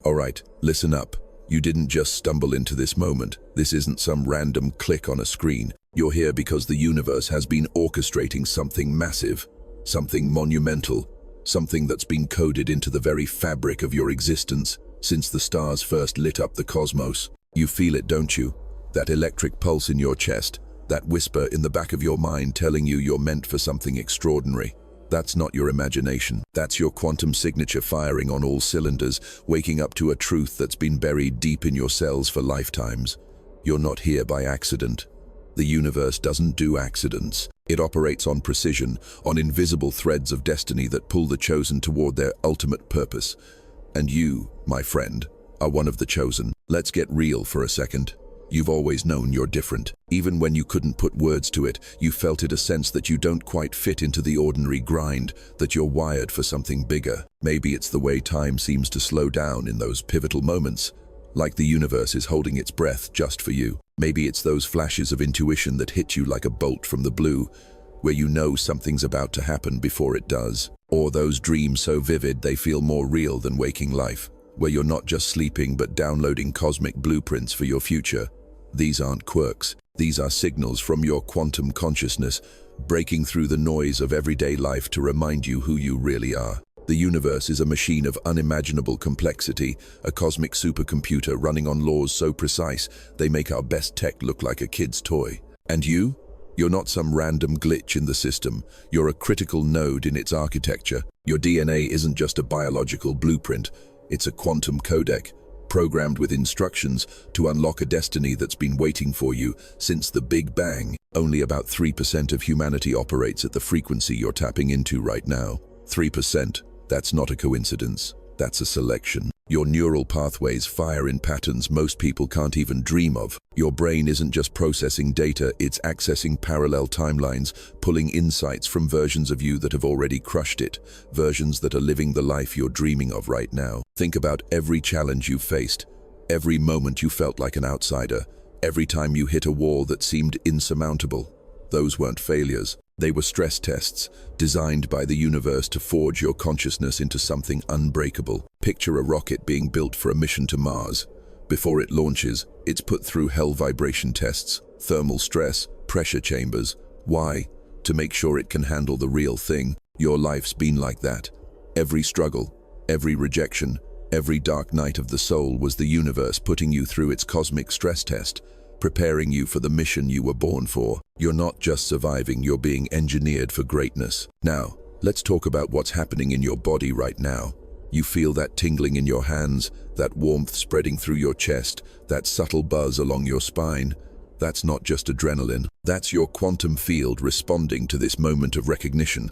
Alright, listen up. You didn't just stumble into this moment. This isn't some random click on a screen. You're here because the universe has been orchestrating something massive, something monumental, something that's been coded into the very fabric of your existence since the stars first lit up the cosmos. You feel it, don't you? That electric pulse in your chest, that whisper in the back of your mind telling you you're meant for something extraordinary. That's not your imagination. That's your quantum signature firing on all cylinders, waking up to a truth that's been buried deep in your cells for lifetimes. You're not here by accident. The universe doesn't do accidents. It operates on precision, on invisible threads of destiny that pull the chosen toward their ultimate purpose. And you, my friend, are one of the chosen. Let's get real for a second. You've always known you're different. Even when you couldn't put words to it, you felt it, a sense that you don't quite fit into the ordinary grind, that you're wired for something bigger. Maybe it's the way time seems to slow down in those pivotal moments, like the universe is holding its breath just for you. Maybe it's those flashes of intuition that hit you like a bolt from the blue, where you know something's about to happen before it does. Or those dreams so vivid they feel more real than waking life, where you're not just sleeping but downloading cosmic blueprints for your future. These aren't quirks. These are signals from your quantum consciousness, breaking through the noise of everyday life to remind you who you really are. The universe is a machine of unimaginable complexity, a cosmic supercomputer running on laws so precise they make our best tech look like a kid's toy. And you? You're not some random glitch in the system. You're a critical node in its architecture. Your DNA isn't just a biological blueprint. It's a quantum codec, programmed with instructions to unlock a destiny that's been waiting for you since the Big Bang. Only about 3% of humanity operates at the frequency you're tapping into right now. 3%. That's not a coincidence. That's a selection. Your neural pathways fire in patterns most people can't even dream of. Your brain isn't just processing data, it's accessing parallel timelines, pulling insights from versions of you that have already crushed it, versions that are living the life you're dreaming of right now. Think about every challenge you've faced, every moment you felt like an outsider, every time you hit a wall that seemed insurmountable. Those weren't failures. They were stress tests, designed by the universe to forge your consciousness into something unbreakable. Picture a rocket being built for a mission to Mars. Before it launches, it's put through hell vibration tests, thermal stress, pressure chambers. Why? To make sure it can handle the real thing. Your life's been like that. Every struggle, every rejection, every dark night of the soul was the universe putting you through its cosmic stress test, preparing you for the mission you were born for. You're not just surviving, you're being engineered for greatness. Now, let's talk about what's happening in your body right now. You feel that tingling in your hands, that warmth spreading through your chest, that subtle buzz along your spine. That's not just adrenaline. That's your quantum field responding to this moment of recognition.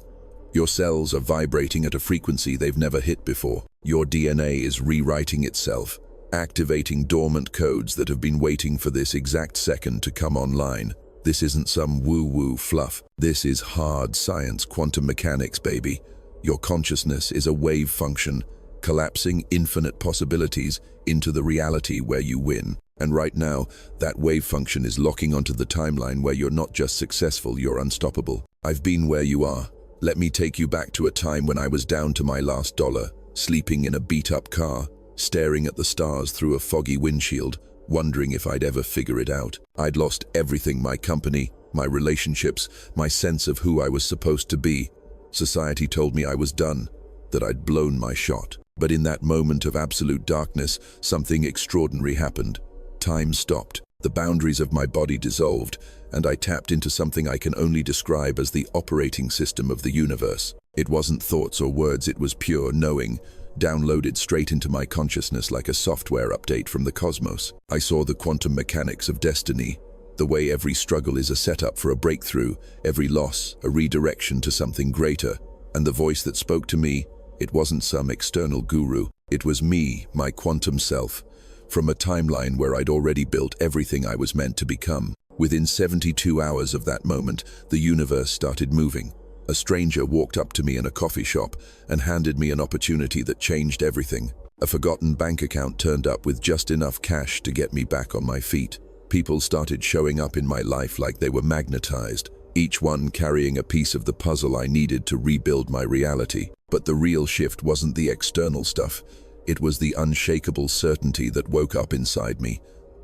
Your cells are vibrating at a frequency they've never hit before. Your DNA is rewriting itself, activating dormant codes that have been waiting for this exact second to come online. This isn't some woo-woo fluff. This is hard science, quantum mechanics, baby. Your consciousness is a wave function, collapsing infinite possibilities into the reality where you win. And right now, that wave function is locking onto the timeline where you're not just successful, you're unstoppable. I've been where you are. Let me take you back to a time when I was down to my last dollar, sleeping in a beat-up car, staring at the stars through a foggy windshield, wondering if I'd ever figure it out. I'd lost everything: my company, my relationships, my sense of who I was supposed to be. Society told me I was done, that I'd blown my shot. But in that moment of absolute darkness, something extraordinary happened. Time stopped. The boundaries of my body dissolved, and I tapped into something I can only describe as the operating system of the universe. It wasn't thoughts or words, it was pure knowing, downloaded straight into my consciousness like a software update from the cosmos. I saw the quantum mechanics of destiny, the way every struggle is a setup for a breakthrough, every loss a redirection to something greater. And the voice that spoke to me, it wasn't some external guru. It was me, my quantum self, from a timeline where I'd already built everything I was meant to become. Within 72 hours of that moment, the universe started moving. A stranger walked up to me in a coffee shop and handed me an opportunity that changed everything. A forgotten bank account turned up with just enough cash to get me back on my feet. People started showing up in my life like they were magnetized, each one carrying a piece of the puzzle I needed to rebuild my reality. But the real shift wasn't the external stuff. It was the unshakable certainty that woke up inside me.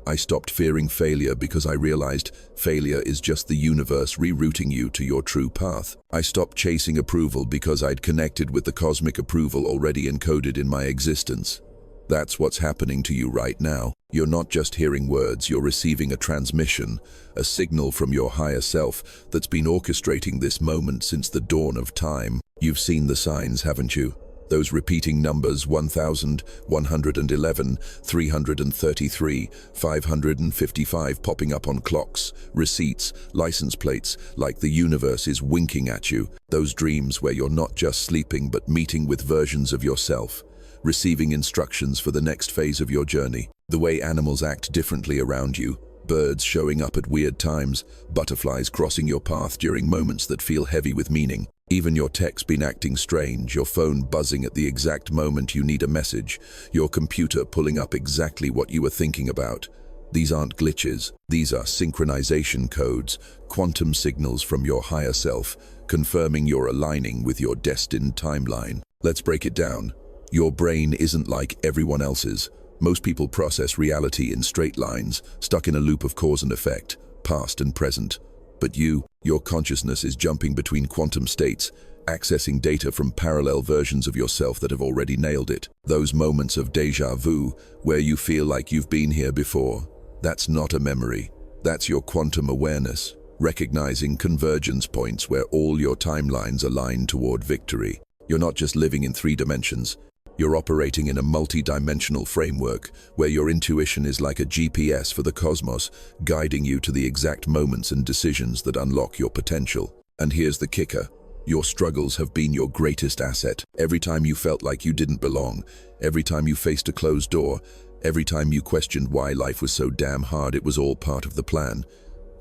I stopped fearing failure because I realized failure is just the universe rerouting you to your true path. I stopped chasing approval because I'd connected with the cosmic approval already encoded in my existence. That's what's happening to you right now. You're not just hearing words, you're receiving a transmission, a signal from your higher self that's been orchestrating this moment since the dawn of time. You've seen the signs, haven't you? Those repeating numbers 1,111, 333, 555 popping up on clocks, receipts, license plates, like the universe is winking at you. Those dreams where you're not just sleeping but meeting with versions of yourself, receiving instructions for the next phase of your journey. The way animals act differently around you, birds showing up at weird times, butterflies crossing your path during moments that feel heavy with meaning. Even your tech's been acting strange, your phone buzzing at the exact moment you need a message, your computer pulling up exactly what you were thinking about. These aren't glitches, these are synchronization codes, quantum signals from your higher self, confirming you're aligning with your destined timeline. Let's break it down. Your brain isn't like everyone else's. Most people process reality in straight lines, stuck in a loop of cause and effect, past and present. But your consciousness is jumping between quantum states, accessing data from parallel versions of yourself that have already nailed it. Those moments of déjà vu, where you feel like you've been here before. That's not a memory. That's your quantum awareness, recognizing convergence points where all your timelines align toward victory. You're not just living in 3 dimensions. You're operating in a multi-dimensional framework where your intuition is like a GPS for the cosmos, guiding you to the exact moments and decisions that unlock your potential. And here's the kicker. Your struggles have been your greatest asset. Every time you felt like you didn't belong, every time you faced a closed door, every time you questioned why life was so damn hard, it was all part of the plan.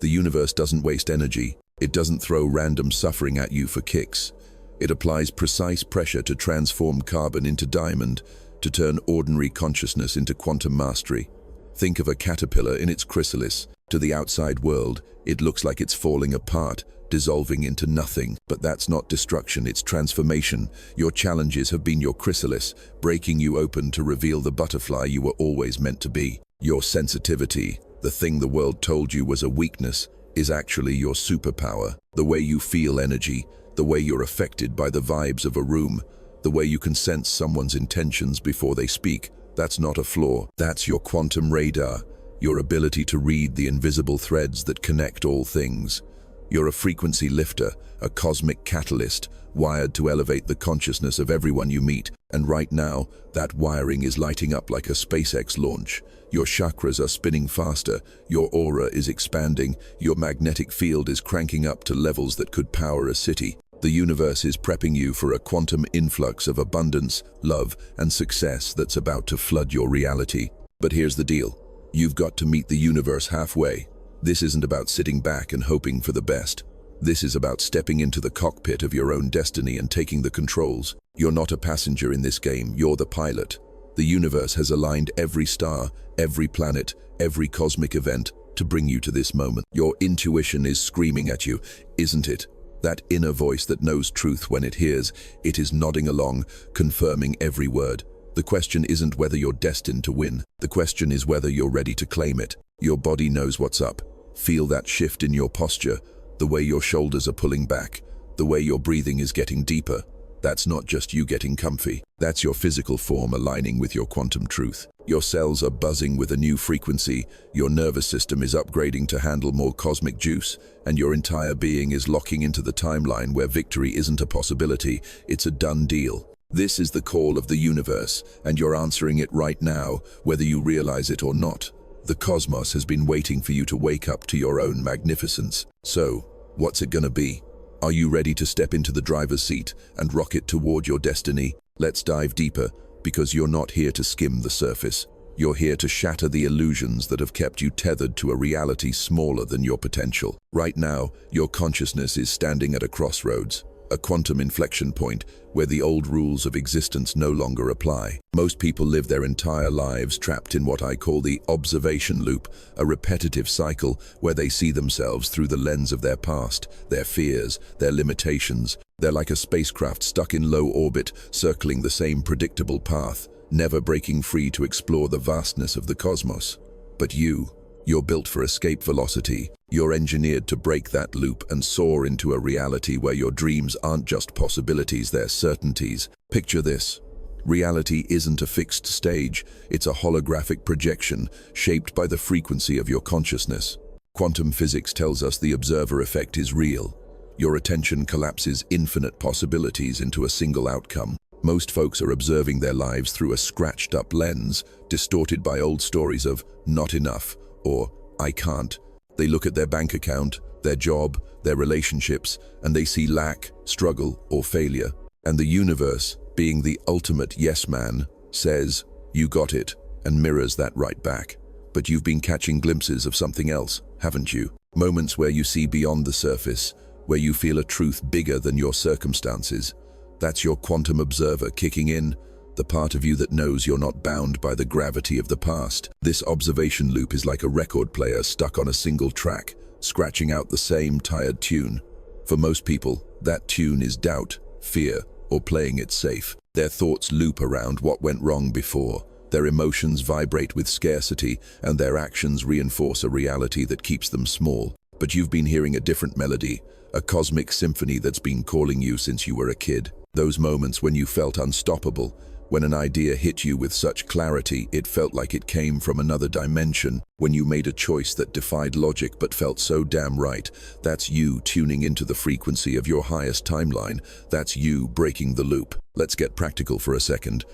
The universe doesn't waste energy. It doesn't throw random suffering at you for kicks. It applies precise pressure to transform carbon into diamond, to turn ordinary consciousness into quantum mastery. Think of a caterpillar in its chrysalis. To the outside world, it looks like it's falling apart, dissolving into nothing. But that's not destruction, it's transformation. Your challenges have been your chrysalis, breaking you open to reveal the butterfly you were always meant to be. Your sensitivity, the thing the world told you was a weakness, is actually your superpower. The way you feel energy, the way you're affected by the vibes of a room, the way you can sense someone's intentions before they speak, that's not a flaw. That's your quantum radar, your ability to read the invisible threads that connect all things. You're a frequency lifter, a cosmic catalyst, wired to elevate the consciousness of everyone you meet. And right now, that wiring is lighting up like a SpaceX launch. Your chakras are spinning faster, your aura is expanding, your magnetic field is cranking up to levels that could power a city. The universe is prepping you for a quantum influx of abundance, love, and success that's about to flood your reality. But here's the deal. You've got to meet the universe halfway. This isn't about sitting back and hoping for the best. This is about stepping into the cockpit of your own destiny and taking the controls. You're not a passenger in this game, you're the pilot. The universe has aligned every star, every planet, every cosmic event to bring you to this moment. Your intuition is screaming at you, isn't it? That inner voice that knows truth when it hears, it is nodding along, confirming every word. The question isn't whether you're destined to win. The question is whether you're ready to claim it. Your body knows what's up. Feel that shift in your posture, the way your shoulders are pulling back, the way your breathing is getting deeper. That's not just you getting comfy. That's your physical form aligning with your quantum truth. Your cells are buzzing with a new frequency, your nervous system is upgrading to handle more cosmic juice, and your entire being is locking into the timeline where victory isn't a possibility, it's a done deal. This is the call of the universe, and you're answering it right now, whether you realize it or not. The cosmos has been waiting for you to wake up to your own magnificence. So, what's it gonna be? Are you ready to step into the driver's seat and rocket toward your destiny? Let's dive deeper, because you're not here to skim the surface. You're here to shatter the illusions that have kept you tethered to a reality smaller than your potential. Right now, your consciousness is standing at a crossroads, a quantum inflection point where the old rules of existence no longer apply. Most people live their entire lives trapped in what I call the observation loop, a repetitive cycle where they see themselves through the lens of their past, their fears, their limitations. They're like a spacecraft stuck in low orbit, circling the same predictable path. never breaking free to explore the vastness of the cosmos. But you're built for escape velocity. You're engineered to break that loop and soar into a reality where your dreams aren't just possibilities, they're certainties. Picture this. Reality isn't a fixed stage, it's a holographic projection shaped by the frequency of your consciousness. Quantum physics tells us the observer effect is real. Your attention collapses infinite possibilities into a single outcome. Most folks are observing their lives through a scratched-up lens, distorted by old stories of not enough or I can't. They look at their bank account, their job, their relationships, and they see lack, struggle, or failure. And the universe, being the ultimate yes man, says, "You got it," and mirrors that right back. But you've been catching glimpses of something else, haven't you? Moments where you see beyond the surface, where you feel a truth bigger than your circumstances. That's your quantum observer kicking in, the part of you that knows you're not bound by the gravity of the past. This observation loop is like a record player stuck on a single track, scratching out the same tired tune. For most people, that tune is doubt, fear, or playing it safe. Their thoughts loop around what went wrong before. Their emotions vibrate with scarcity, and their actions reinforce a reality that keeps them small. But you've been hearing a different melody, a cosmic symphony that's been calling you since you were a kid. Those moments when you felt unstoppable, when an idea hit you with such clarity it felt like it came from another dimension, when you made a choice that defied logic but felt so damn right. That's you tuning into the frequency of your highest timeline. That's you breaking the loop. Let's get practical for a second.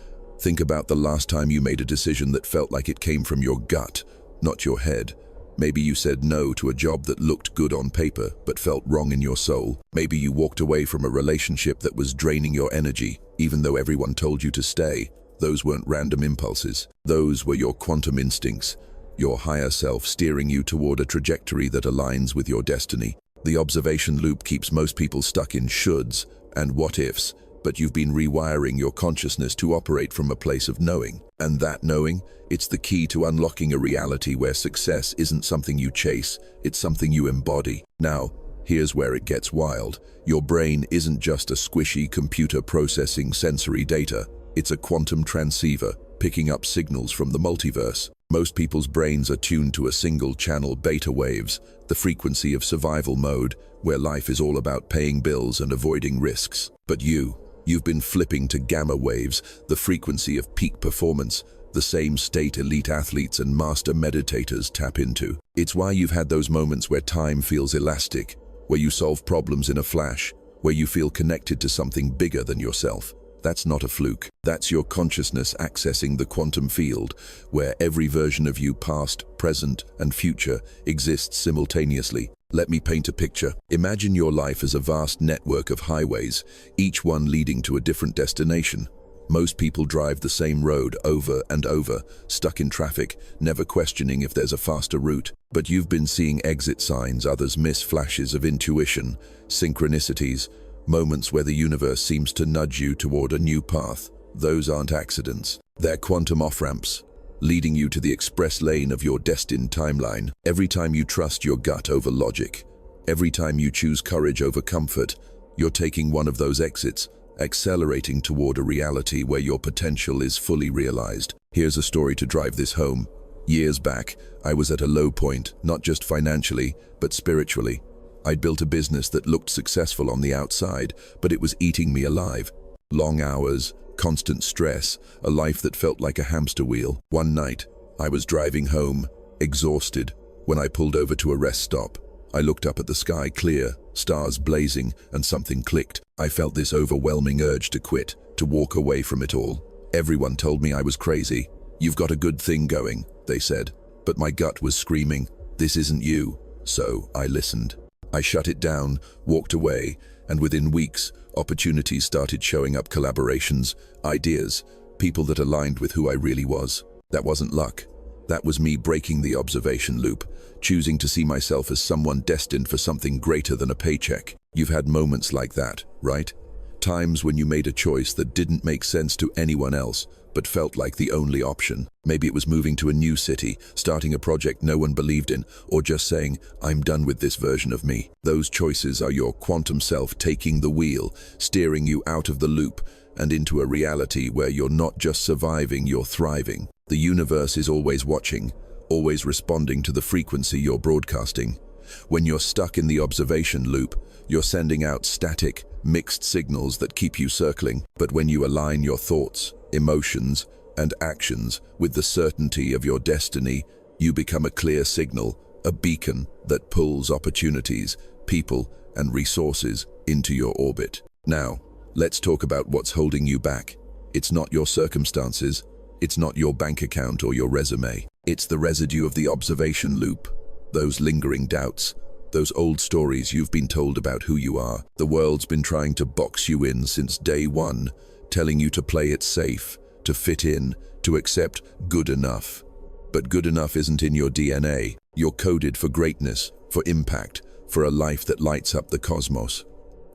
Think about the last time you made a decision that felt like it came from your gut, not your head. Maybe you said no to a job that looked good on paper but felt wrong in your soul. Maybe you walked away from a relationship that was draining your energy, even though everyone told you to stay. Those weren't random impulses. Those were your quantum instincts, your higher self steering you toward a trajectory that aligns with your destiny. The observation loop keeps most people stuck in shoulds and what-ifs, but you've been rewiring your consciousness to operate from a place of knowing. And that knowing, it's the key to unlocking a reality where success isn't something you chase, it's something you embody. Now, here's where it gets wild. Your brain isn't just a squishy computer processing sensory data. It's a quantum transceiver, picking up signals from the multiverse. Most people's brains are tuned to a single channel beta waves, the frequency of survival mode, where life is all about paying bills and avoiding risks. But you've been flipping to gamma waves, the frequency of peak performance, the same state elite athletes and master meditators tap into. It's why you've had those moments where time feels elastic, where you solve problems in a flash, where you feel connected to something bigger than yourself. That's not a fluke. That's your consciousness accessing the quantum field, where every version of you, past, present, and future, exists simultaneously. Let me paint a picture. Imagine your life as a vast network of highways, each one leading to a different destination. Most people drive the same road over and over, stuck in traffic, never questioning if there's a faster route. But you've been seeing exit signs, others miss flashes of intuition, synchronicities, moments where the universe seems to nudge you toward a new path. Those aren't accidents. They're quantum off-ramps, leading you to the express lane of your destined timeline. Every time you trust your gut over logic, every time you choose courage over comfort, you're taking one of those exits, accelerating toward a reality where your potential is fully realized. Here's a story to drive this home. Years back, I was at a low point, not just financially, but spiritually. I'd built a business that looked successful on the outside, but it was eating me alive. Long hours, constant stress, a life that felt like a hamster wheel. One night, I was driving home, exhausted. When I pulled over to a rest stop, I looked up at the sky clear, stars blazing, and something clicked. I felt this overwhelming urge to quit, to walk away from it all. Everyone told me I was crazy. "You've got a good thing going," they said. But my gut was screaming, "This isn't you." So I listened. I shut it down, walked away, and within weeks, opportunities started showing up, collaborations, ideas, people that aligned with who I really was. That wasn't luck. That was me breaking the observation loop, choosing to see myself as someone destined for something greater than a paycheck. You've had moments like that, right? Times when you made a choice that didn't make sense to anyone else, but felt like the only option. Maybe it was moving to a new city, starting a project no one believed in, or just saying, "I'm done with this version of me." Those choices are your quantum self taking the wheel, steering you out of the loop and into a reality where you're not just surviving, you're thriving. The universe is always watching, always responding to the frequency you're broadcasting. When you're stuck in the observation loop, you're sending out static, mixed signals that keep you circling. But when you align your thoughts, emotions, and actions with the certainty of your destiny, you become a clear signal, a beacon that pulls opportunities, people, and resources into your orbit. Now, let's talk about what's holding you back. It's not your circumstances, it's not your bank account or your resume. It's the residue of the observation loop, those lingering doubts, those old stories you've been told about who you are. The world's been trying to box you in since day one, telling you to play it safe, to fit in, to accept good enough. But good enough isn't in your DNA. You're coded for greatness, for impact, for a life that lights up the cosmos.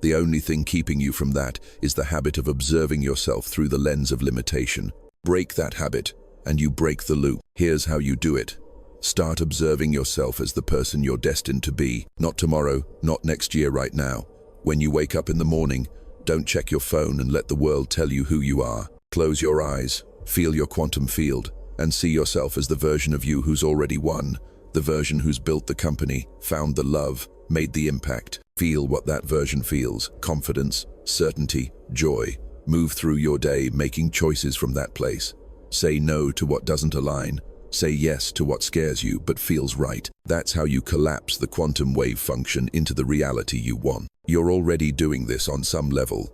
The only thing keeping you from that is the habit of observing yourself through the lens of limitation. Break that habit, and you break the loop. Here's how you do it. Start observing yourself as the person you're destined to be. Not tomorrow, not next year, right now. When you wake up in the morning, don't check your phone and let the world tell you who you are. Close your eyes, feel your quantum field, and see yourself as the version of you who's already won, the version who's built the company, found the love, made the impact. Feel what that version feels: confidence, certainty, joy. Move through your day making choices from that place. Say no to what doesn't align. Say yes to what scares you but feels right. That's how you collapse the quantum wave function into the reality you want. You're already doing this on some level.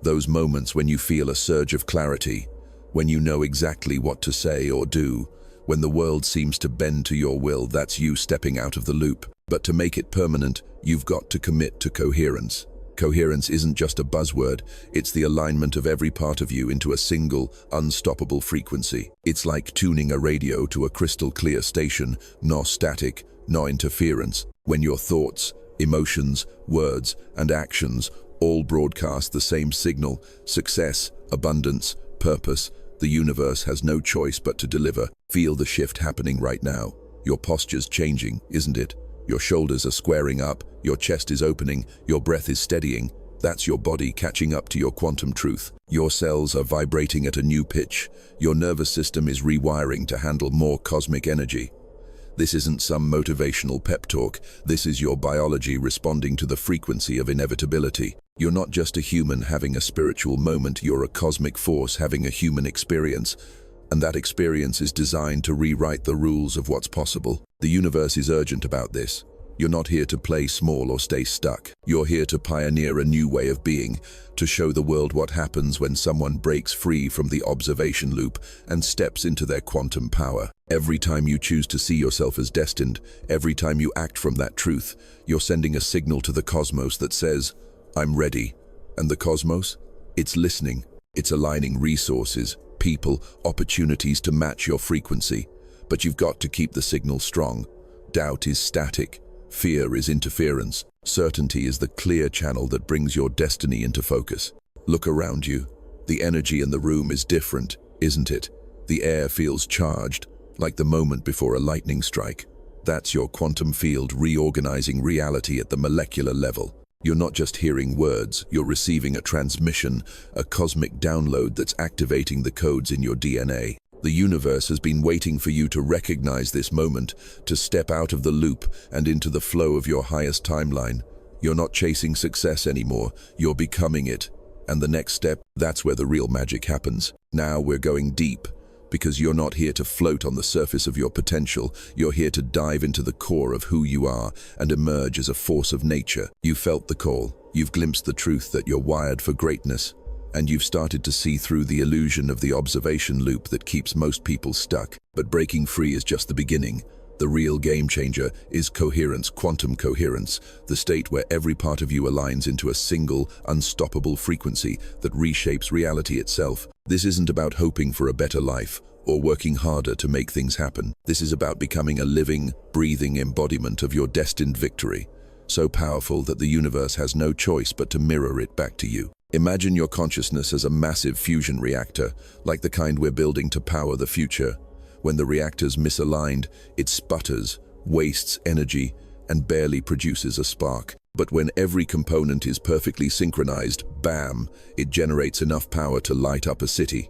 Those moments when you feel a surge of clarity, when you know exactly what to say or do, when the world seems to bend to your will, that's you stepping out of the loop. But to make it permanent, you've got to commit to coherence. Coherence isn't just a buzzword, it's the alignment of every part of you into a single, unstoppable frequency. It's like tuning a radio to a crystal clear station, no static, no interference. When your thoughts, emotions, words, and actions all broadcast the same signal: success, abundance, purpose, the universe has no choice but to deliver. Feel the shift happening right now. Your posture's changing, isn't it? Your shoulders are squaring up, your chest is opening, your breath is steadying. That's your body catching up to your quantum truth. Your cells are vibrating at a new pitch. Your nervous system is rewiring to handle more cosmic energy. This isn't some motivational pep talk. This is your biology responding to the frequency of inevitability. You're not just a human having a spiritual moment, you're a cosmic force having a human experience. And that experience is designed to rewrite the rules of what's possible. The universe is urgent about this. You're not here to play small or stay stuck. You're here to pioneer a new way of being, to show the world what happens when someone breaks free from the observation loop and steps into their quantum power. Every time you choose to see yourself as destined, every time you act from that truth, you're sending a signal to the cosmos that says, "I'm ready." And the cosmos? It's listening. It's aligning resources, people, opportunities to match your frequency. But you've got to keep the signal strong. Doubt is static. Fear is interference. Certainty is the clear channel that brings your destiny into focus. Look around you. The energy in the room is different, isn't it? The air feels charged, like the moment before a lightning strike. That's your quantum field reorganizing reality at the molecular level. You're not just hearing words, you're receiving a transmission, a cosmic download that's activating the codes in your DNA. The universe has been waiting for you to recognize this moment, to step out of the loop and into the flow of your highest timeline. You're not chasing success anymore, you're becoming it. And the next step, that's where the real magic happens. Now we're going deep, because you're not here to float on the surface of your potential. You're here to dive into the core of who you are and emerge as a force of nature. You felt the call. You've glimpsed the truth that you're wired for greatness. And you've started to see through the illusion of the observation loop that keeps most people stuck. But breaking free is just the beginning. The real game changer is coherence, quantum coherence, the state where every part of you aligns into a single, unstoppable frequency that reshapes reality itself. This isn't about hoping for a better life or working harder to make things happen. This is about becoming a living, breathing embodiment of your destined victory, so powerful that the universe has no choice but to mirror it back to you. Imagine your consciousness as a massive fusion reactor, like the kind we're building to power the future. When the reactor's misaligned, it sputters, wastes energy, and barely produces a spark. But when every component is perfectly synchronized, bam, it generates enough power to light up a city.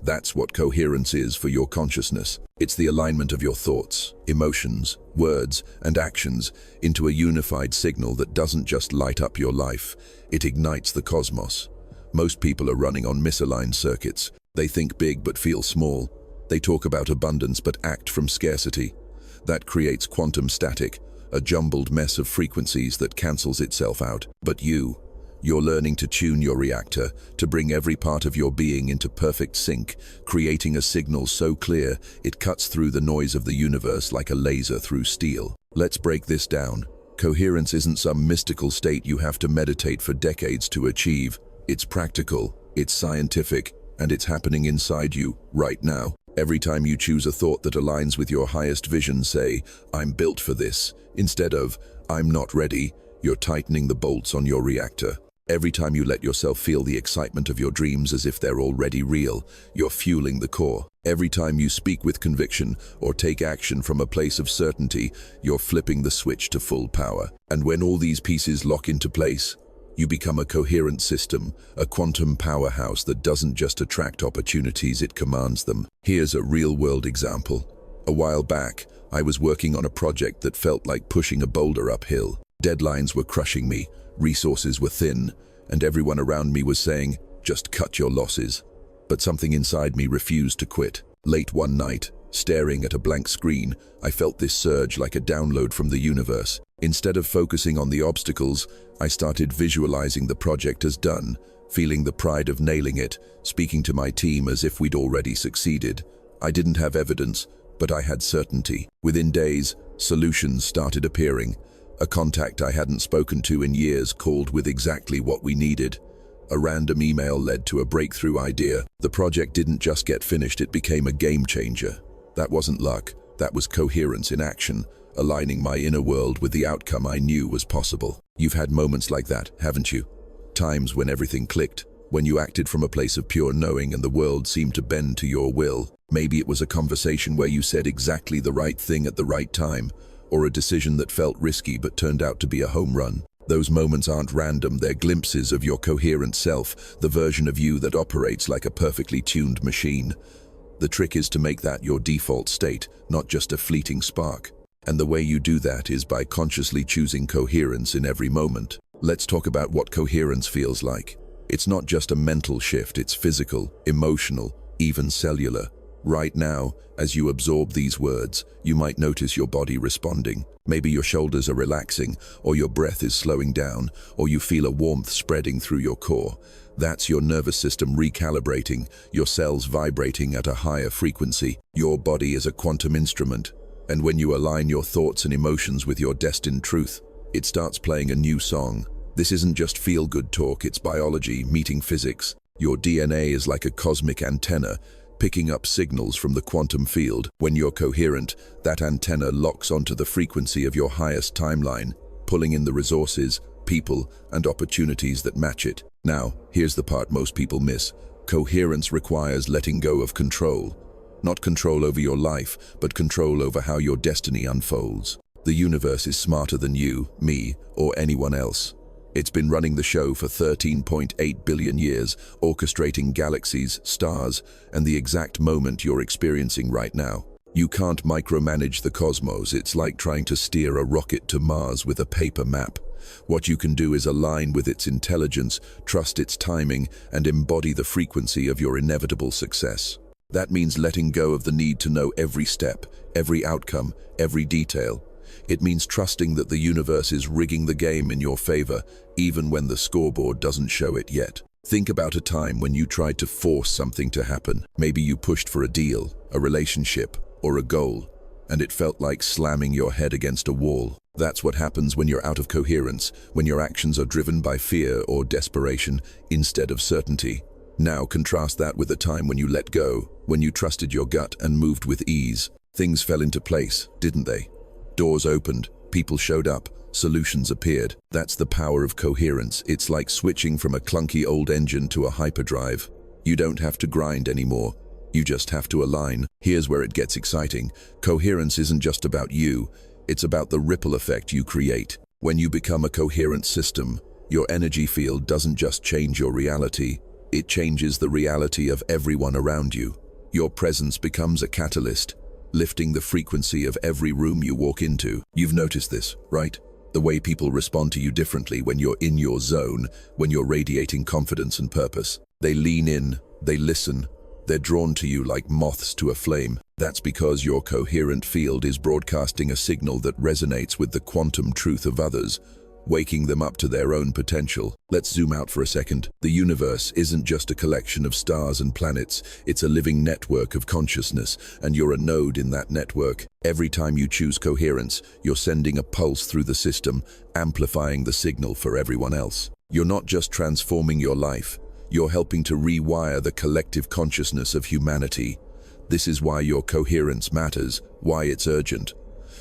That's what coherence is for your consciousness. It's the alignment of your thoughts, emotions, words, and actions into a unified signal that doesn't just light up your life, it ignites the cosmos. Most people are running on misaligned circuits. They think big but feel small. They talk about abundance but act from scarcity. That creates quantum static, a jumbled mess of frequencies that cancels itself out. But you're learning to tune your reactor, to bring every part of your being into perfect sync, creating a signal so clear it cuts through the noise of the universe like a laser through steel. Let's break this down. Coherence isn't some mystical state you have to meditate for decades to achieve. It's practical, it's scientific, and it's happening inside you, right now. Every time you choose a thought that aligns with your highest vision, say, "I'm built for this," instead of, "I'm not ready," you're tightening the bolts on your reactor. Every time you let yourself feel the excitement of your dreams as if they're already real, you're fueling the core. Every time you speak with conviction or take action from a place of certainty, you're flipping the switch to full power. And when all these pieces lock into place, you become a coherent system, a quantum powerhouse that doesn't just attract opportunities, it commands them. Here's a real-world example. A while back, I was working on a project that felt like pushing a boulder uphill. Deadlines were crushing me, resources were thin, and everyone around me was saying, "Just cut your losses." But something inside me refused to quit. Late one night, staring at a blank screen, I felt this surge like a download from the universe. Instead of focusing on the obstacles, I started visualizing the project as done, feeling the pride of nailing it, speaking to my team as if we'd already succeeded. I didn't have evidence, but I had certainty. Within days, solutions started appearing. A contact I hadn't spoken to in years called with exactly what we needed. A random email led to a breakthrough idea. The project didn't just get finished, it became a game changer. That wasn't luck, that was coherence in action, aligning my inner world with the outcome I knew was possible. You've had moments like that, haven't you? Times when everything clicked, when you acted from a place of pure knowing and the world seemed to bend to your will. Maybe it was a conversation where you said exactly the right thing at the right time, or a decision that felt risky but turned out to be a home run. Those moments aren't random, they're glimpses of your coherent self, the version of you that operates like a perfectly tuned machine. The trick is to make that your default state, not just a fleeting spark. And the way you do that is by consciously choosing coherence in every moment. Let's talk about what coherence feels like. It's not just a mental shift, it's physical, emotional, even cellular. Right now, as you absorb these words, you might notice your body responding. Maybe your shoulders are relaxing, or your breath is slowing down, or you feel a warmth spreading through your core. That's your nervous system recalibrating, your cells vibrating at a higher frequency. Your body is a quantum instrument, and when you align your thoughts and emotions with your destined truth, it starts playing a new song. This isn't just feel-good talk, it's biology meeting physics. Your DNA is like a cosmic antenna, picking up signals from the quantum field. When you're coherent, that antenna locks onto the frequency of your highest timeline, pulling in the resources, people, and opportunities that match it. Now, here's the part most people miss. Coherence requires letting go of control. Not control over your life, but control over how your destiny unfolds. The universe is smarter than you, me, or anyone else. It's been running the show for 13.8 billion years, orchestrating galaxies, stars, and the exact moment you're experiencing right now. You can't micromanage the cosmos. It's like trying to steer a rocket to Mars with a paper map. What you can do is align with its intelligence, trust its timing, and embody the frequency of your inevitable success. That means letting go of the need to know every step, every outcome, every detail. It means trusting that the universe is rigging the game in your favor, even when the scoreboard doesn't show it yet. Think about a time when you tried to force something to happen. Maybe you pushed for a deal, a relationship, or a goal, and it felt like slamming your head against a wall. That's what happens when you're out of coherence, when your actions are driven by fear or desperation instead of certainty. Now contrast that with a time when you let go, when you trusted your gut and moved with ease. Things fell into place, didn't they? Doors opened, people showed up, solutions appeared. That's the power of coherence. It's like switching from a clunky old engine to a hyperdrive. You don't have to grind anymore. You just have to align. Here's where it gets exciting. Coherence isn't just about you. It's about the ripple effect you create. When you become a coherent system, your energy field doesn't just change your reality, it changes the reality of everyone around you. Your presence becomes a catalyst, lifting the frequency of every room you walk into. You've noticed this, right? The way people respond to you differently when you're in your zone, when you're radiating confidence and purpose. They lean in, they listen, they're drawn to you like moths to a flame. That's because your coherent field is broadcasting a signal that resonates with the quantum truth of others, waking them up to their own potential. Let's zoom out for a second. The universe isn't just a collection of stars and planets, it's a living network of consciousness, and you're a node in that network. Every time you choose coherence, you're sending a pulse through the system, amplifying the signal for everyone else. You're not just transforming your life, you're helping to rewire the collective consciousness of humanity. This is why your coherence matters, why it's urgent.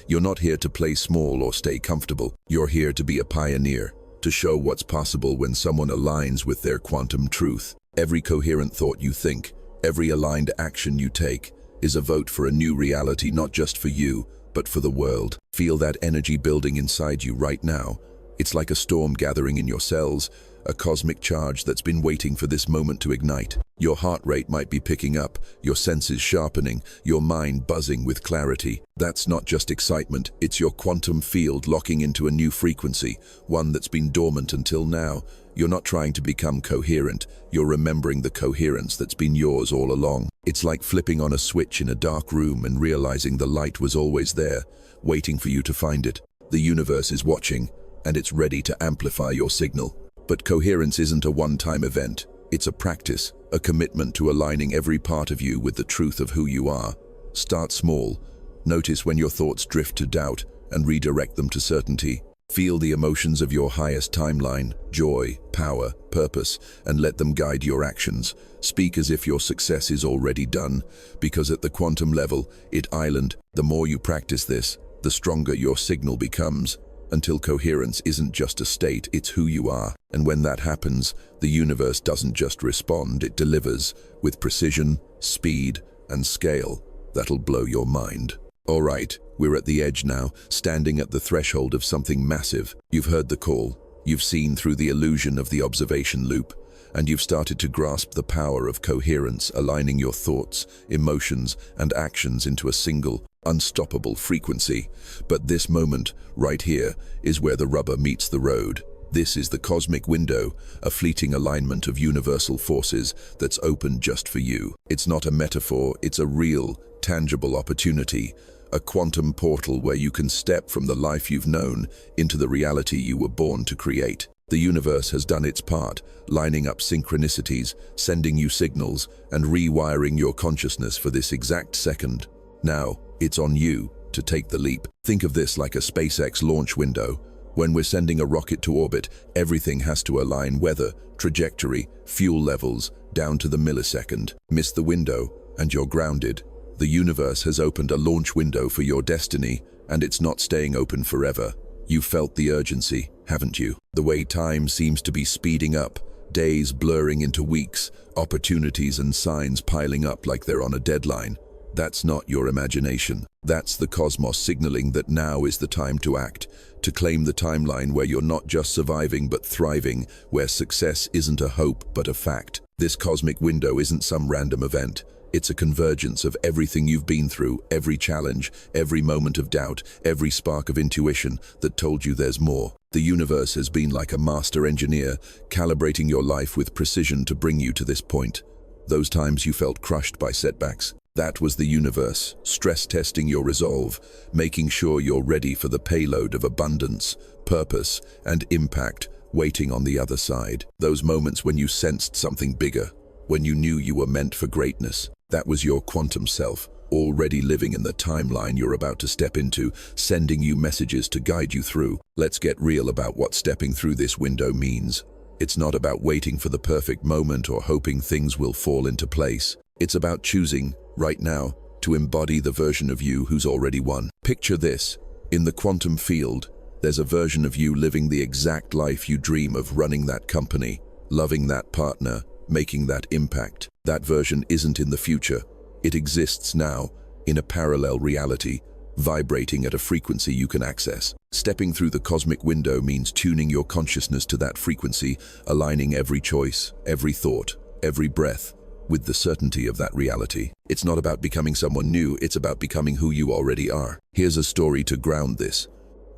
You're not here to play small or stay comfortable. You're here to be a pioneer, to show what's possible when someone aligns with their quantum truth. Every coherent thought you think, every aligned action you take, is a vote for a new reality, not just for you, but for the world. Feel that energy building inside you right now. It's like a storm gathering in your cells, a cosmic charge that's been waiting for this moment to ignite. Your heart rate might be picking up, your senses sharpening, your mind buzzing with clarity. That's not just excitement, it's your quantum field locking into a new frequency, one that's been dormant until now. You're not trying to become coherent, you're remembering the coherence that's been yours all along. It's like flipping on a switch in a dark room and realizing the light was always there, waiting for you to find it. The universe is watching, and it's ready to amplify your signal. But coherence isn't a one-time event. It's a practice, a commitment to aligning every part of you with the truth of who you are. Start small. Notice when your thoughts drift to doubt and redirect them to certainty. Feel the emotions of your highest timeline, joy, power, purpose, and let them guide your actions. Speak as if your success is already done, because at the quantum level, the more you practice this, the stronger your signal becomes. Until coherence isn't just a state, it's who you are. And when that happens, the universe doesn't just respond, it delivers with precision, speed, and scale that'll blow your mind. All right, we're at the edge now, standing at the threshold of something massive. You've heard the call, you've seen through the illusion of the observation loop, and you've started to grasp the power of coherence, aligning your thoughts, emotions, and actions into a single, unstoppable frequency. But this moment, right here, is where the rubber meets the road. This is the cosmic window, a fleeting alignment of universal forces that's open just for you. It's not a metaphor, it's a real, tangible opportunity, a quantum portal where you can step from the life you've known into the reality you were born to create. The universe has done its part, lining up synchronicities, sending you signals, and rewiring your consciousness for this exact second. Now, it's on you to take the leap. Think of this like a SpaceX launch window. When we're sending a rocket to orbit, everything has to align: weather, trajectory, fuel levels, down to the millisecond. Miss the window, and you're grounded. The universe has opened a launch window for your destiny, and it's not staying open forever. You've felt the urgency, haven't you? The way time seems to be speeding up, days blurring into weeks, opportunities and signs piling up like they're on a deadline. That's not your imagination. That's the cosmos signaling that now is the time to act, to claim the timeline where you're not just surviving but thriving, where success isn't a hope but a fact. This cosmic window isn't some random event. It's a convergence of everything you've been through, every challenge, every moment of doubt, every spark of intuition that told you there's more. The universe has been like a master engineer, calibrating your life with precision to bring you to this point. Those times you felt crushed by setbacks, that was the universe, stress testing your resolve, making sure you're ready for the payload of abundance, purpose, and impact waiting on the other side. Those moments when you sensed something bigger, when you knew you were meant for greatness, that was your quantum self, already living in the timeline you're about to step into, sending you messages to guide you through. Let's get real about what stepping through this window means. It's not about waiting for the perfect moment or hoping things will fall into place. It's about choosing, right now, to embody the version of you who's already won. Picture this. In the quantum field, there's a version of you living the exact life you dream of, running that company, loving that partner, making that impact. That version isn't in the future. It exists now, in a parallel reality, vibrating at a frequency you can access. Stepping through the cosmic window means tuning your consciousness to that frequency, aligning every choice, every thought, every breath with the certainty of that reality. It's not about becoming someone new, it's about becoming who you already are. Here's a story to ground this.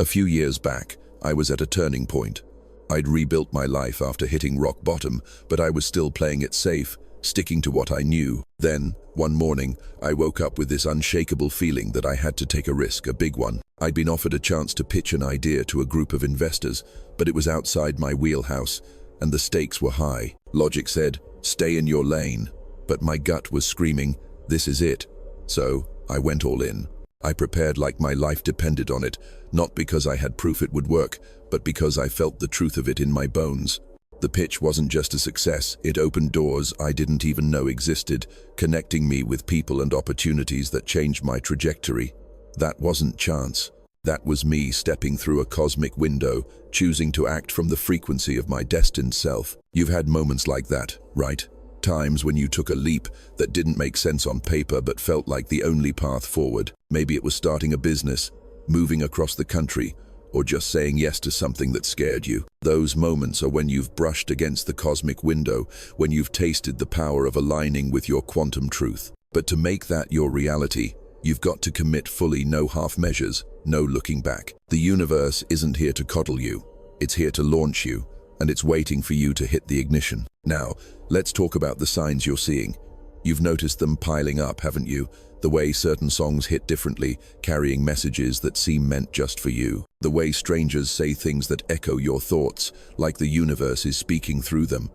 A few years back, I was at a turning point. I'd rebuilt my life after hitting rock bottom, but I was still playing it safe, sticking to what I knew. Then, one morning, I woke up with this unshakable feeling that I had to take a risk, a big one. I'd been offered a chance to pitch an idea to a group of investors, but it was outside my wheelhouse, and the stakes were high. Logic said, stay in your lane. But my gut was screaming, this is it. So, I went all in. I prepared like my life depended on it, not because I had proof it would work, but because I felt the truth of it in my bones. The pitch wasn't just a success, it opened doors I didn't even know existed, connecting me with people and opportunities that changed my trajectory. That wasn't chance. That was me stepping through a cosmic window, choosing to act from the frequency of my destined self. You've had moments like that, right? Times when you took a leap that didn't make sense on paper but felt like the only path forward. Maybe it was starting a business, moving across the country, or just saying yes to something that scared you. Those moments are when you've brushed against the cosmic window, when you've tasted the power of aligning with your quantum truth. But to make that your reality, you've got to commit fully, no half measures, no looking back. The universe isn't here to coddle you, it's here to launch you, and it's waiting for you to hit the ignition. Now, let's talk about the signs you're seeing. You've noticed them piling up, haven't you? The way certain songs hit differently, carrying messages that seem meant just for you. The way strangers say things that echo your thoughts, like the universe is speaking through them.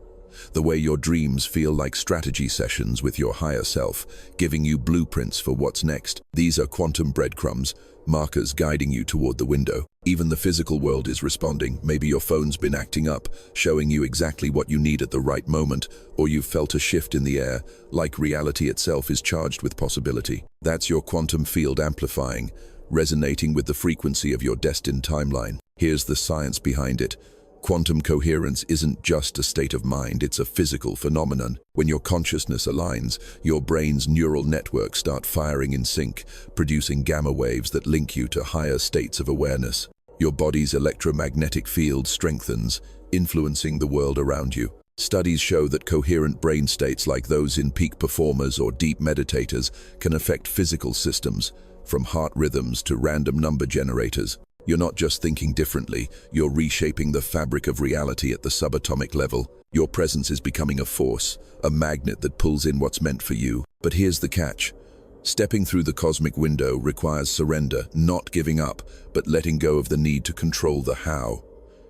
The way your dreams feel like strategy sessions with your higher self, giving you blueprints for what's next. These are quantum breadcrumbs, markers guiding you toward the window. Even the physical world is responding. Maybe your phone's been acting up, showing you exactly what you need at the right moment, or you've felt a shift in the air, like reality itself is charged with possibility. That's your quantum field amplifying, resonating with the frequency of your destined timeline. Here's the science behind it. Quantum coherence isn't just a state of mind, it's a physical phenomenon. When your consciousness aligns, your brain's neural networks start firing in sync, producing gamma waves that link you to higher states of awareness. Your body's electromagnetic field strengthens, influencing the world around you. Studies show that coherent brain states like those in peak performers or deep meditators can affect physical systems, from heart rhythms to random number generators. You're not just thinking differently, you're reshaping the fabric of reality at the subatomic level. Your presence is becoming a force, a magnet that pulls in what's meant for you. But here's the catch. Stepping through the cosmic window requires surrender, not giving up, but letting go of the need to control the how.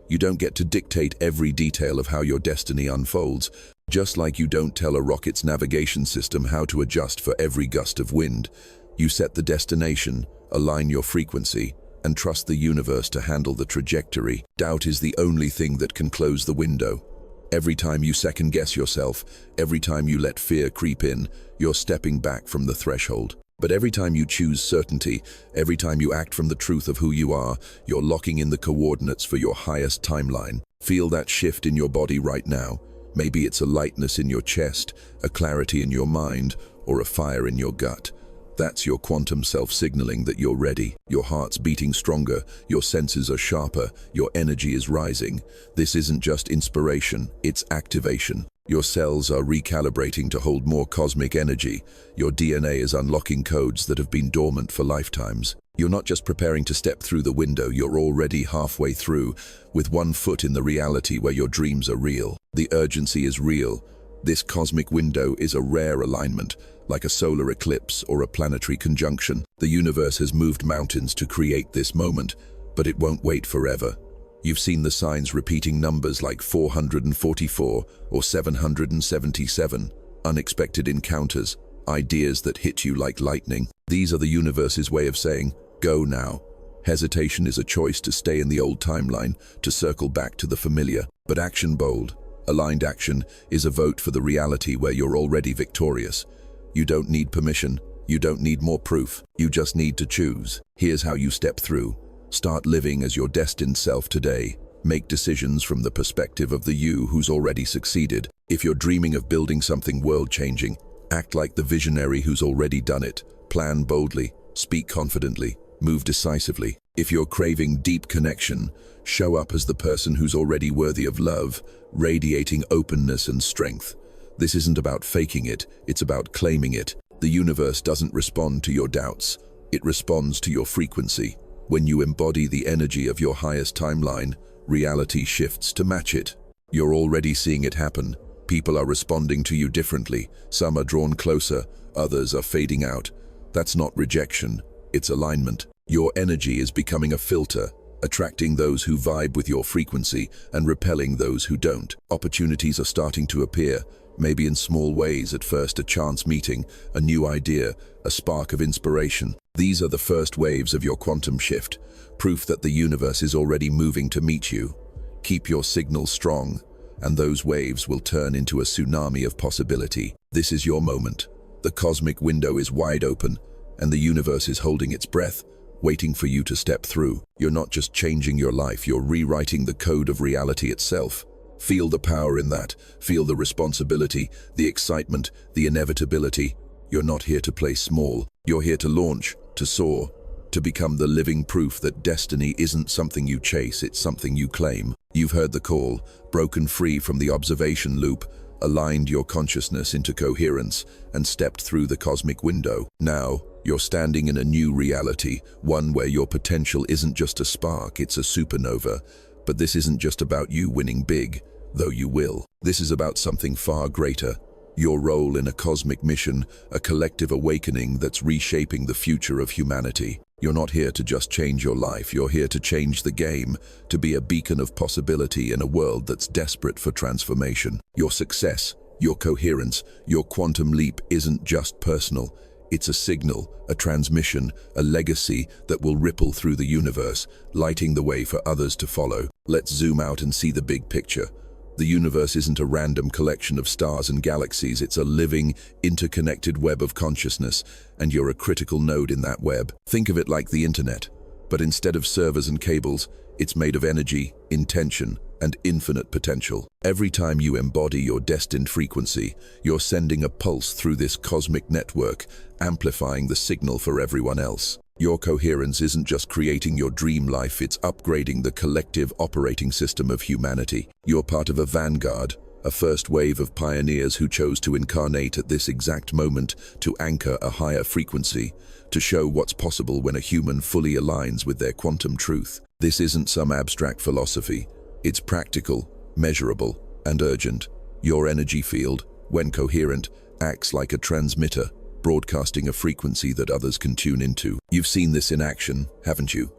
You don't get to dictate every detail of how your destiny unfolds, just like you don't tell a rocket's navigation system how to adjust for every gust of wind. You set the destination, align your frequency, and trust the universe to handle the trajectory. Doubt is the only thing that can close the window. Every time you second-guess yourself, every time you let fear creep in, you're stepping back from the threshold. But every time you choose certainty, every time you act from the truth of who you are, you're locking in the coordinates for your highest timeline. Feel that shift in your body right now. Maybe it's a lightness in your chest, a clarity in your mind, or a fire in your gut. That's your quantum self signaling that you're ready. Your heart's beating stronger, your senses are sharper, your energy is rising. This isn't just inspiration, it's activation. Your cells are recalibrating to hold more cosmic energy. Your DNA is unlocking codes that have been dormant for lifetimes. You're not just preparing to step through the window, you're already halfway through, with one foot in the reality where your dreams are real. The urgency is real. This cosmic window is a rare alignment, like a solar eclipse or a planetary conjunction. The universe has moved mountains to create this moment, but it won't wait forever. You've seen the signs repeating numbers like 444 or 777, unexpected encounters, ideas that hit you like lightning. These are the universe's way of saying, go now. Hesitation is a choice to stay in the old timeline, to circle back to the familiar. But action bold, aligned action, is a vote for the reality where you're already victorious. You don't need permission, you don't need more proof, you just need to choose. Here's how you step through. Start living as your destined self today. Make decisions from the perspective of the you who's already succeeded. If you're dreaming of building something world-changing, act like the visionary who's already done it. Plan boldly, speak confidently, Move decisively. If you're craving deep connection, show up as the person who's already worthy of love, radiating openness and strength. This isn't about faking it, it's about claiming it. The universe doesn't respond to your doubts, it responds to your frequency. When you embody the energy of your highest timeline, reality shifts to match it. You're already seeing it happen. People are responding to you differently. Some are drawn closer, others are fading out. That's not rejection, it's alignment. Your energy is becoming a filter, attracting those who vibe with your frequency and repelling those who don't. Opportunities are starting to appear, maybe in small ways. At first, a chance meeting, a new idea, a spark of inspiration. These are the first waves of your quantum shift, proof that the universe is already moving to meet you. Keep your signal strong, and those waves will turn into a tsunami of possibility. This is your moment. The cosmic window is wide open, and the universe is holding its breath, waiting for you to step through. You're not just changing your life, you're rewriting the code of reality itself. Feel the power in that. Feel the responsibility, the excitement, the inevitability. You're not here to play small. You're here to launch, to soar, to become the living proof that destiny isn't something you chase, it's something you claim. You've heard the call, broken free from the observation loop, aligned your consciousness into coherence, and stepped through the cosmic window. Now, you're standing in a new reality, one where your potential isn't just a spark, it's a supernova. But this isn't just about you winning big, though you will. This is about something far greater. Your role in a cosmic mission, a collective awakening that's reshaping the future of humanity. You're not here to just change your life, you're here to change the game, to be a beacon of possibility in a world that's desperate for transformation. Your success, your coherence, your quantum leap isn't just personal. It's a signal, a transmission, a legacy that will ripple through the universe, lighting the way for others to follow. Let's zoom out and see the big picture. The universe isn't a random collection of stars and galaxies, it's a living, interconnected web of consciousness, and you're a critical node in that web. Think of it like the internet, but instead of servers and cables, it's made of energy, intention, and infinite potential. Every time you embody your destined frequency, you're sending a pulse through this cosmic network, amplifying the signal for everyone else. Your coherence isn't just creating your dream life, it's upgrading the collective operating system of humanity. You're part of a vanguard, a first wave of pioneers who chose to incarnate at this exact moment to anchor a higher frequency, to show what's possible when a human fully aligns with their quantum truth. This isn't some abstract philosophy. It's practical, measurable, and urgent. Your energy field, when coherent, acts like a transmitter, broadcasting a frequency that others can tune into. You've seen this in action, haven't you?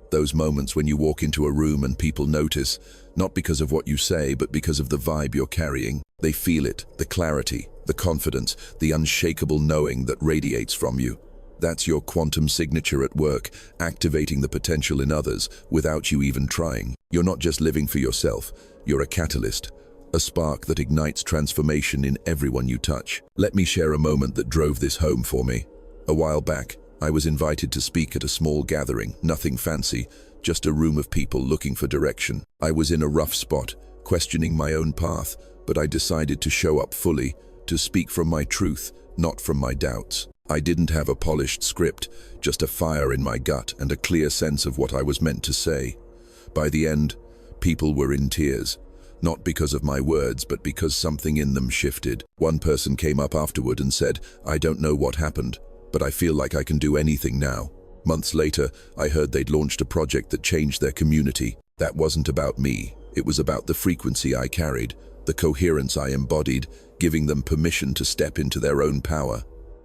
Those moments when you walk into a room and people notice, not because of what you say, but because of the vibe you're carrying. They feel it, the clarity, the confidence, the unshakable knowing that radiates from you. That's your quantum signature at work, activating the potential in others without you even trying. You're not just living for yourself, you're a catalyst, a spark that ignites transformation in everyone you touch. Let me share a moment that drove this home for me. A while back, I was invited to speak at a small gathering, nothing fancy, just a room of people looking for direction. I was in a rough spot, questioning my own path, but I decided to show up fully, to speak from my truth, not from my doubts. I didn't have a polished script, just a fire in my gut and a clear sense of what I was meant to say. By the end, people were in tears. Not because of my words, but because something in them shifted. One person came up afterward and said, "I don't know what happened, but I feel like I can do anything now." Months later, I heard they'd launched a project that changed their community. That wasn't about me. It was about the frequency I carried, the coherence I embodied, giving them permission to step into their own power.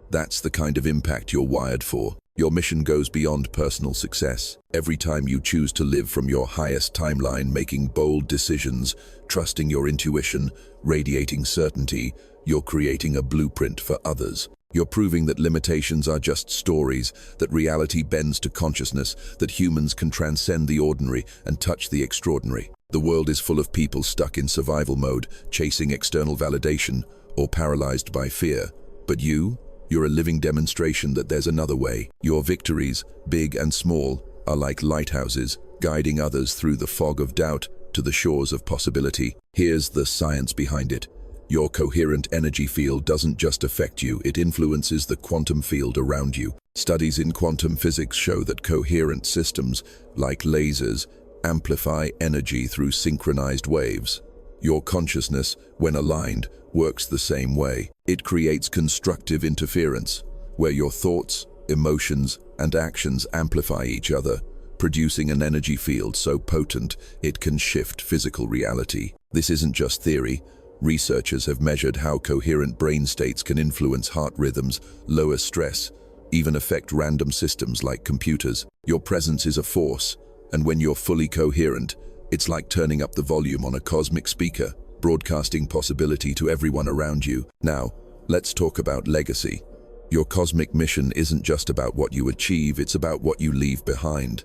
That's the kind of impact you're wired for. Your mission goes beyond personal success. Every time you choose to live from your highest timeline, making bold decisions, trusting your intuition, radiating certainty, you're creating a blueprint for others. You're proving that limitations are just stories, that reality bends to consciousness, that humans can transcend the ordinary and touch the extraordinary. The world is full of people stuck in survival mode, chasing external validation, or paralyzed by fear. But you're a living demonstration that there's another way. Your victories, big and small, are like lighthouses, guiding others through the fog of doubt to the shores of possibility. Here's the science behind it. Your coherent energy field doesn't just affect you, it influences the quantum field around you. Studies in quantum physics show that coherent systems, like lasers, amplify energy through synchronized waves. Your consciousness, when aligned, works the same way. It creates constructive interference, where your thoughts, emotions, and actions amplify each other, producing an energy field so potent it can shift physical reality. This isn't just theory. Researchers have measured how coherent brain states can influence heart rhythms, lower stress, even affect random systems like computers. Your presence is a force, and when you're fully coherent, it's like turning up the volume on a cosmic speaker, broadcasting possibility to everyone around you. Now, let's talk about legacy. Your cosmic mission isn't just about what you achieve, it's about what you leave behind.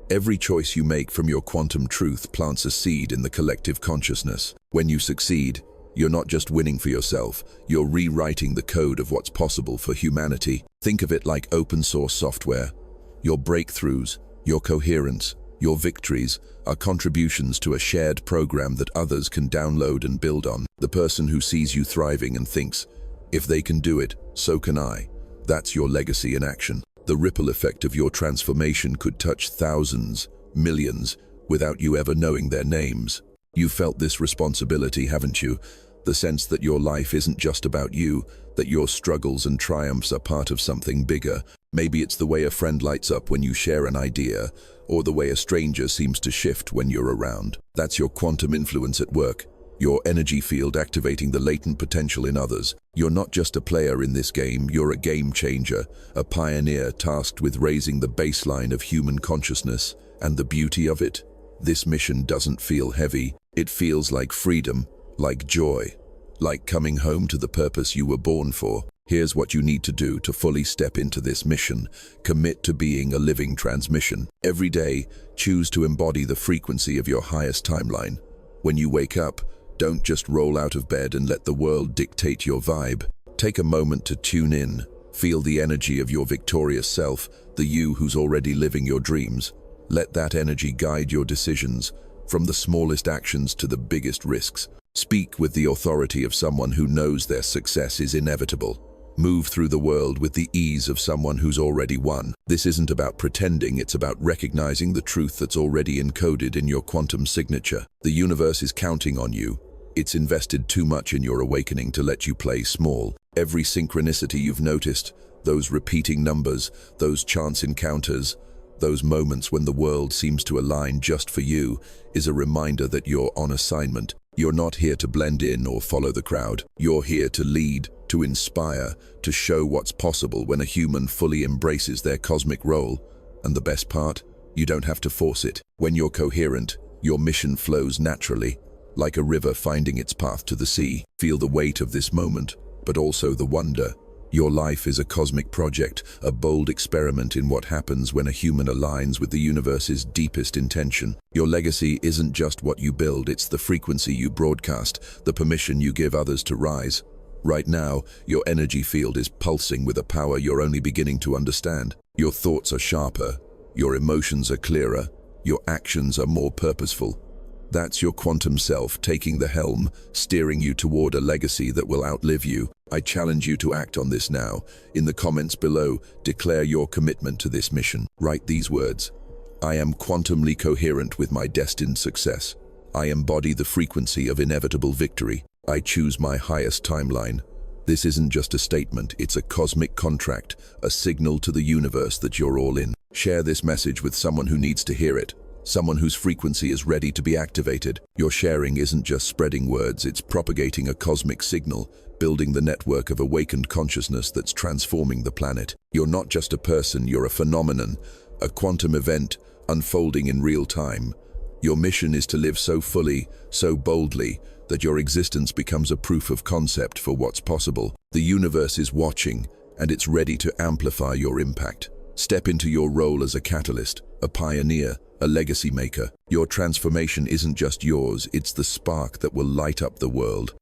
Every choice you make from your quantum truth plants a seed in the collective consciousness. When you succeed, you're not just winning for yourself, you're rewriting the code of what's possible for humanity. Think of it like open source software. Your breakthroughs, your coherence, your victories are contributions to a shared program that others can download and build on. The person who sees you thriving and thinks, if they can do it, so can I. That's your legacy in action. The ripple effect of your transformation could touch thousands, millions, without you ever knowing their names. You've felt this responsibility, haven't you? The sense that your life isn't just about you, that your struggles and triumphs are part of something bigger. Maybe it's the way a friend lights up when you share an idea, or the way a stranger seems to shift when you're around. That's your quantum influence at work, your energy field activating the latent potential in others. You're not just a player in this game, you're a game changer, a pioneer tasked with raising the baseline of human consciousness. And the beauty of it? This mission doesn't feel heavy. It feels like freedom, like joy, like coming home to the purpose you were born for. Here's what you need to do to fully step into this mission. Commit to being a living transmission. Every day, choose to embody the frequency of your highest timeline. When you wake up, don't just roll out of bed and let the world dictate your vibe. Take a moment to tune in. Feel the energy of your victorious self, the you who's already living your dreams. Let that energy guide your decisions, from the smallest actions to the biggest risks. Speak with the authority of someone who knows their success is inevitable. Move through the world with the ease of someone who's already won. This isn't about pretending, it's about recognizing the truth that's already encoded in your quantum signature. The universe is counting on you. It's invested too much in your awakening to let you play small. Every synchronicity you've noticed, those repeating numbers, those chance encounters, those moments when the world seems to align just for you, is a reminder that you're on assignment. You're not here to blend in or follow the crowd. You're here to lead, to inspire, to show what's possible when a human fully embraces their cosmic role. And the best part? You don't have to force it. When you're coherent, your mission flows naturally, like a river finding its path to the sea. Feel the weight of this moment, but also the wonder. Your life is a cosmic project, a bold experiment in what happens when a human aligns with the universe's deepest intention. Your legacy isn't just what you build, it's the frequency you broadcast, the permission you give others to rise. Right now, your energy field is pulsing with a power you're only beginning to understand. Your thoughts are sharper, your emotions are clearer, your actions are more purposeful. That's your quantum self taking the helm, steering you toward a legacy that will outlive you. I challenge you to act on this now. In the comments below, declare your commitment to this mission. Write these words: I am quantumly coherent with my destined success. I embody the frequency of inevitable victory. I choose my highest timeline. This isn't just a statement, it's a cosmic contract, a signal to the universe that you're all in. Share this message with someone who needs to hear it. Someone whose frequency is ready to be activated. Your sharing isn't just spreading words, it's propagating a cosmic signal, building the network of awakened consciousness that's transforming the planet. You're not just a person, you're a phenomenon, a quantum event unfolding in real time. Your mission is to live so fully, so boldly, that your existence becomes a proof of concept for what's possible. The universe is watching, and it's ready to amplify your impact. Step into your role as a catalyst, a pioneer, a legacy maker. Your transformation isn't just yours, it's the spark that will light up the world.